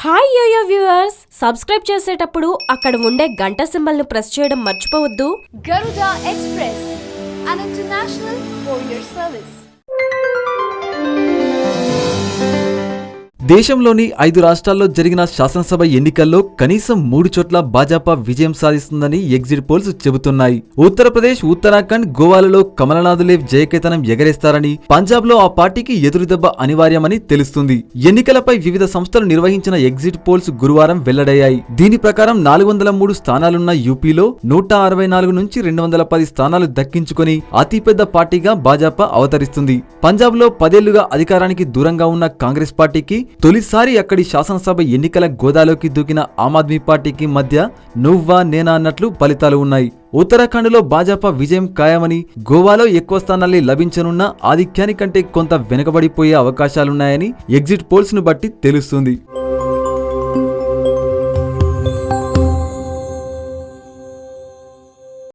Hi yo-yo viewers, subscribe చేసేటప్పుడు అక్కడ ఉండే గంట సింబల్ ను ప్రెస్ చేయడం మర్చిపోవద్దు. Garuda Express, an international courier service. దేశంలోని 5 రాష్ట్రాల్లో జరిగిన శాసనసభ ఎన్నికల్లో కనీసం 3 చోట్ల భాజపా విజయం సాధిస్తుందని ఎగ్జిట్ పోల్స్ చెబుతున్నాయి. ఉత్తరప్రదేశ్, ఉత్తరాఖండ్, గోవాలలో కమలనాథులే జయకేతనం ఎగరేస్తారని, పంజాబ్ లో ఆ పార్టీకి ఎదురుదెబ్బ అనివార్యమని తెలుస్తుంది. ఎన్నికలపై వివిధ సంస్థలు నిర్వహించిన ఎగ్జిట్ పోల్స్ గురువారం వెల్లడయ్యాయి. దీని ప్రకారం 403 స్థానాలున్న యూపీలో 164 నుంచి 210 స్థానాలు దక్కించుకొని అతిపెద్ద పార్టీగా భాజపా అవతరిస్తుంది. పంజాబ్ లో 10 ఏళ్లుగా అధికారానికి దూరంగా ఉన్న కాంగ్రెస్ పార్టీకి తొలిసారి అక్కడి శాసనసభ ఎన్నికల గోదాలోకి దూకిన ఆమ్ ఆద్మీ పార్టీకి మధ్య నువ్వా నేనా అన్నట్లు ఫలితాలు ఉన్నాయి. ఉత్తరాఖండ్లో భాజపా విజయం ఖాయమని, గోవాలో ఎక్కువ స్థానాలే లభించనున్న ఆధిక్యానికంటే కొంత వెనుకబడిపోయే అవకాశాలున్నాయని ఎగ్జిట్ పోల్స్ ను బట్టి తెలుస్తుంది.